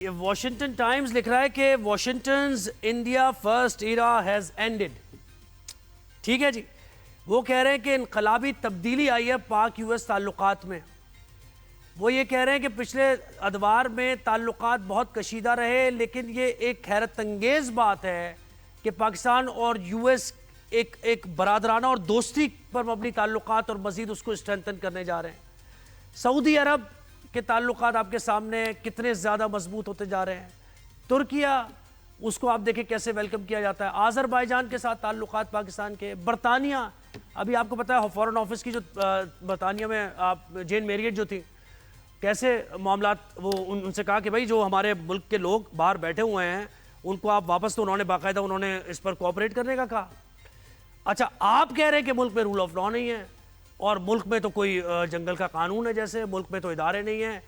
یہ Washington Times لکھ رہا ہے کہ Washington's India first era has ended. ٹھیک ہے جی. وہ کہہ رہے ہیں کہ انقلابی تبدیلی آئی ہے پاک یو ایس تعلقات میں. وہ یہ کہہ رہے ہیں کہ پچھلے ادوار میں تعلقات بہت کشیدہ رہے، لیکن یہ ایک حیرت انگیز بات ہے کہ پاکستان اور یو ایس ایک برادرانہ اور دوستی پر مبنی تعلقات اور مزید اس کو اسٹرینتھن کرنے جا رہے ہیں. سعودی عرب کے تعلقات آپ کے سامنے کتنے زیادہ مضبوط ہوتے جا رہے ہیں. ترکیہ، اس کو آپ دیکھیں کیسے ویلکم کیا جاتا ہے. آذربائیجان کے ساتھ تعلقات پاکستان کے. برطانیہ، ابھی آپ کو پتہ ہے فورن آفس کی جو برطانیہ میں آپ جین میریٹ جو تھی، کیسے معاملات، وہ ان سے کہا کہ بھائی جو ہمارے ملک کے لوگ باہر بیٹھے ہوئے ہیں ان کو آپ واپس، تو انہوں نے باقاعدہ انہوں نے اس پر کوآپریٹ کرنے کا کہا. اچھا، آپ کہہ رہے ہیں کہ ملک میں رول آف لا نہیں ہے اور ملک میں تو کوئی جنگل کا قانون ہے، جیسے ملک میں تو ادارے نہیں ہیں.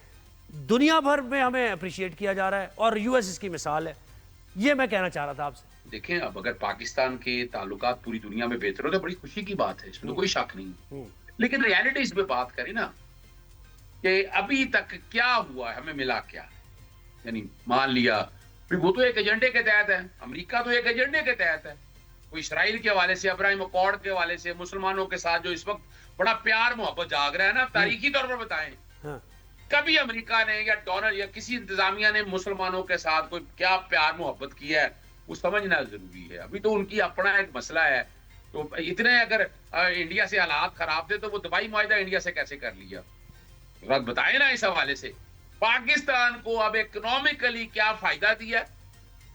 دنیا بھر میں ہمیں اپریشیٹ کیا جا رہا ہے اور یو ایس اس کی مثال ہے. یہ میں کہنا چاہ رہا تھا آپ سے. دیکھیں، اب اگر پاکستان کے تعلقات پوری دنیا میں بہتر ہو تو بڑی خوشی کی بات ہے، اس میں تو کوئی شک نہیں. لیکن ریالٹی اس پہ بات کریں نا کہ ابھی تک کیا ہوا ہے، ہمیں ملا کیا. یعنی مان لیا وہ تو ایک ایجنڈے کے تحت ہے، امریکہ تو ایک ایجنڈے کے تحت ہے. وہ اسرائیل کے حوالے سے، ابراہیم اکارڈ کے حوالے سے، مسلمانوں کے ساتھ جو اس وقت بڑا پیار محبت جاگ رہا ہے نا، تاریخی طور پر بتائیں کبھی امریکہ نے یا ڈونلڈ یا کسی انتظامیہ نے مسلمانوں کے ساتھ کوئی کیا پیار محبت کیا ہے، وہ سمجھنا ضروری ہے. ابھی تو ان کی اپنا ایک مسئلہ ہے. تو اتنے اگر انڈیا سے حالات خراب تھے تو وہ دبئی معاہدہ انڈیا سے کیسے کر لیا، بتائیں نا. اس حوالے سے پاکستان کو اب اکنامکلی کیا فائدہ دیا،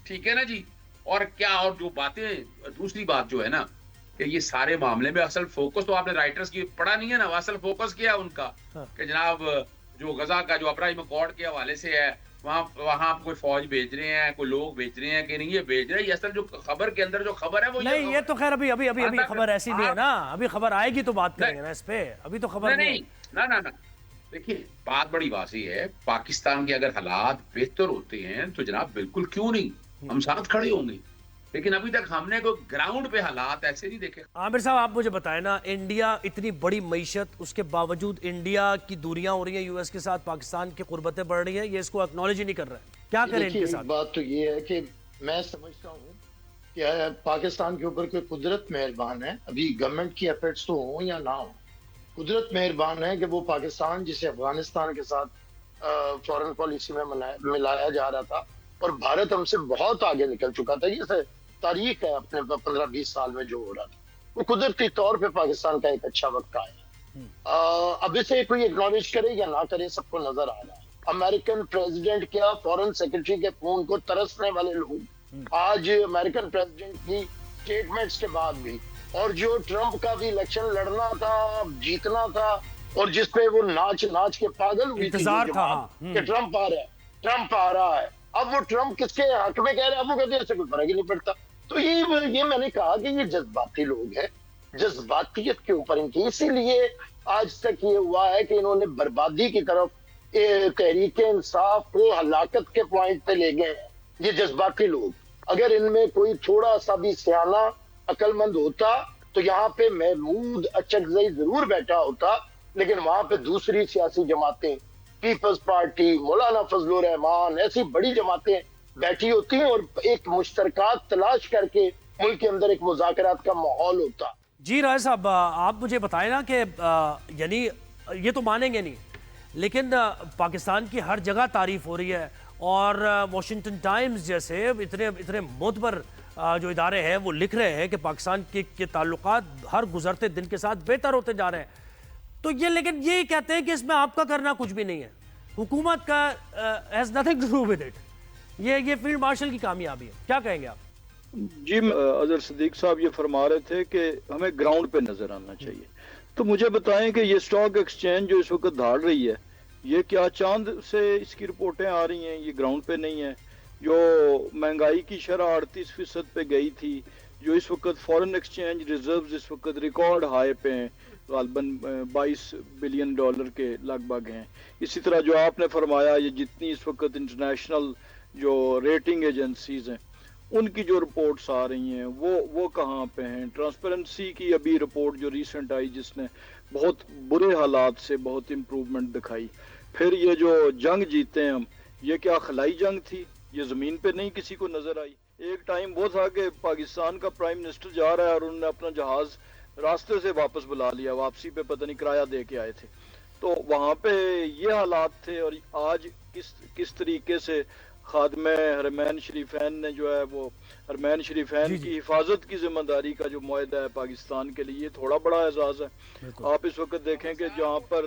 ٹھیک ہے نا جی. اور کیا، اور جو باتیں، دوسری بات جو ہے نا کہ یہ سارے معاملے میں اصل فوکس تو آپ نے رائٹرز کی پڑھا نہیں ہے نا. اصل فوکس کیا ہے ان کا کہ جناب جو غزہ کا جو ابراہیم اکارڈ کے حوالے سے ہے، وہاں کوئی فوج بھیج رہے ہیں، کوئی لوگ بھیج رہے ہیں کہ نہیں یہ بھیج رہے ہیں. یہ اصل جو خبر کے اندر جو خبر ہے وہ نہیں، یہ تو خیر ابھی خبر ایسی نہیں ہے نا. ابھی خبر آئے گی تو بات کریں گے نا اس پہ. ابھی تو خبر نہیں. نہ دیکھیے، بات بڑی واضح ہے. پاکستان کے اگر حالات بہتر ہوتے ہیں تو جناب بالکل کیوں نہیں، ہم ساتھ کھڑے ہوں گے. لیکن ابھی تک ہم نے کوئی گراؤنڈ پہ حالات ایسے نہیں دیکھے. عامر صاحب، آپ مجھے بتائیں نا، انڈیا اتنی بڑی معیشت، اس کے باوجود انڈیا کی دوریاں ہو رہی ہیں یو ایس کے ساتھ، پاکستان کی قربتیں بڑھ رہی ہیں، یہ اس کو اکنالج ہی نہیں کر رہا ہے. کیا کریں ان کے ساتھ؟ بات تو یہ ہے کہ میں سمجھتا ہوں کہ پاکستان کے اوپر کوئی قدرت مہربان ہے. ابھی گورنمنٹ کی ایفرٹس تو ہوں یا نہ ہوں، قدرت مہربان ہے کہ وہ پاکستان جسے افغانستان کے ساتھ فورن پالیسی میں ملایا جا رہا تھا، اور بھارت ہم سے بہت آگے نکل چکا تھا. یہ تاریخ ہے اپنے 15-20 سال میں جو ہو رہا تھا، وہ قدرتی طور پہ پاکستان کا ایک اچھا وقت آیا. اب اسے کوئی اکنالج کرے یا نہ کرے، سب کو نظر آ رہا ہے. امریکن پریزیڈنٹ کیا، فورن سیکرٹری کے فون کو ترسنے والے لوگ آج امریکن پریزیڈنٹ کی سٹیٹمنٹس کے بعد بھی، اور جو ٹرمپ کا بھی الیکشن لڑنا تھا، جیتنا تھا، اور جس پہ وہ ناچ کے پاگل ہوئی تھی کہ ٹرمپ آ رہا ہے. اب وہ ٹرمپ کس کے حق میں کہہ رہے ہیں، اب وہ کہتے ہیں ایسے کوئی فرق ہی نہیں پڑتا. تو یہ میں نے کہا کہ یہ جذباتی لوگ ہیں، جذباتیت کے اوپر ان کی، اسی لیے آج تک یہ ہوا ہے کہ انہوں نے بربادی کی طرف تحریک انصاف کو ہلاکت کے پوائنٹ پہ لے گئے ہیں. یہ جذباتی لوگ، اگر ان میں کوئی تھوڑا سا بھی سیانا عقل مند ہوتا تو یہاں پہ محمود اچکزئی ضرور بیٹھا ہوتا، لیکن وہاں پہ دوسری سیاسی جماعتیں، پیپلز پارٹی، مولانا فضل الرحمان، ایسی بڑی جماعتیں بیٹھی ہوتی ہیں اور ایک مشترکات تلاش کر کے ملک کے اندر ایک مذاکرات کا ماحول ہوتا. جی راجہ صاحب، آپ مجھے بتائیں نا کہ یعنی یہ تو مانیں گے نہیں، لیکن پاکستان کی ہر جگہ تعریف ہو رہی ہے، اور واشنگٹن ٹائمز جیسے اتنے معتبر جو ادارے ہیں وہ لکھ رہے ہیں کہ پاکستان کے تعلقات ہر گزرتے دن کے ساتھ بہتر ہوتے جا رہے ہیں. تو یہ لیکن یہ کہتے ہیں کہ اس میں آپ کا کرنا کچھ بھی نہیں ہے، حکومت کا has nothing to do with it. یہ فیلڈ مارشل کی کامیابی ہے. کیا کہیں گے آپ؟ جی، اظہر صدیق صاحب یہ فرما رہے تھے کہ ہمیں گراؤنڈ پہ نظر آنا چاہیے. تو مجھے بتائیں کہ یہ سٹاک ایکسچینج جو اس وقت دھاڑ رہی ہے، یہ کیا چاند سے اس کی رپورٹیں آ رہی ہیں؟ یہ گراؤنڈ پہ نہیں ہے. جو مہنگائی کی شرح 38% پہ گئی تھی، جو اس وقت فورن ایکسچینج ریزروز اس وقت ریکارڈ ہائی پہ ہیں، غالباً $22 بلین کے لگ بھگ ہیں. اسی طرح جو آپ نے فرمایا، یہ جتنی اس وقت انٹرنیشنل جو ریٹنگ ایجنسیز ہیں ان کی جو رپورٹس آ رہی ہیں وہ کہاں پہ ہیں؟ ٹرانسپیرنسی کی ابھی رپورٹ جو ریسنٹ آئی جس نے بہت برے حالات سے بہت امپروومنٹ دکھائی. پھر یہ جو جنگ جیتے ہیں ہم، یہ کیا خلائی جنگ تھی؟ یہ زمین پہ نہیں کسی کو نظر آئی. ایک ٹائم وہ تھا کہ پاکستان کا پرائم منسٹر جا رہا ہے اور انہوں نے اپنا جہاز راستے سے واپس بلا لیا, واپسی پہ پتہ نہیں کرایہ دے کے آئے تھے. تو وہاں پہ یہ حالات تھے. اور آج کس طریقے سے خادم حرمین شریفین نے جو ہے وہ حرمین شریفین کی حفاظت کی ذمہ داری کا جو معاہدہ ہے پاکستان کے لیے, یہ تھوڑا بڑا اعزاز ہے. آپ اس وقت دیکھیں کہ جہاں پر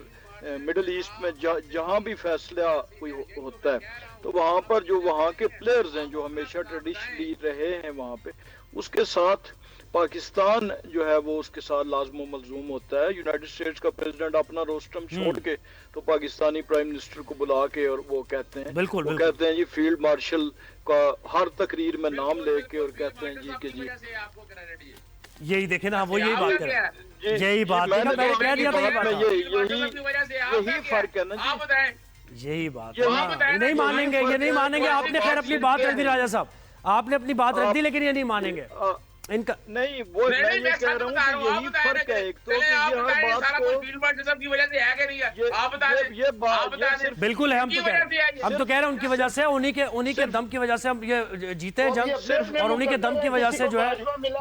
مڈل ایسٹ میں جہاں بھی فیصلہ کوئی ہوتا ہے تو وہاں پر جو وہاں کے پلیئرز ہیں جو ہمیشہ ٹریڈیشنلی رہے ہیں وہاں پہ, اس کے ساتھ پاکستان جو ہے وہ اس کے ساتھ لازم و ملزوم ہوتا ہے. یونائٹڈ اسٹیٹس کا پریزیڈنٹ اپنا روسٹم چھوڑ کے تو پاکستانی پرائم منسٹر کو بلا کے اور وہ کہتے ہیں کہتے ہیں جی فیلڈ مارشل کا ہر تقریر میں نام لے کے اور کہتے ہیں جی کہ جی یہی دیکھیں نا, وہ یہی بات کر رہے ہیں, یہی بات میں نے کہہ دیا تھا, یہی فرق ہے نا جی, یہی بات نہیں مانیں گے, یہ نہیں مانیں گے. آپ نے خیر اپنی بات رکھ دی راجہ صاحب, آپ نے اپنی بات رکھ دی, لیکن یہ نہیں مانیں گے ان کا. نہیں وہ میں یہ کہہ رہا ہوں کہ یہی فرق ہے ایک تو کہ یہ ہر بات کو بالکل ہے, ہم تو کہہ رہے ہیں ان کی وجہ سے, انہی کے دم کی وجہ سے ہم یہ جیتے ہیں جنگ, اور انہی کے دم کی وجہ سے جو ہے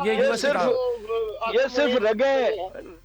یہ صرف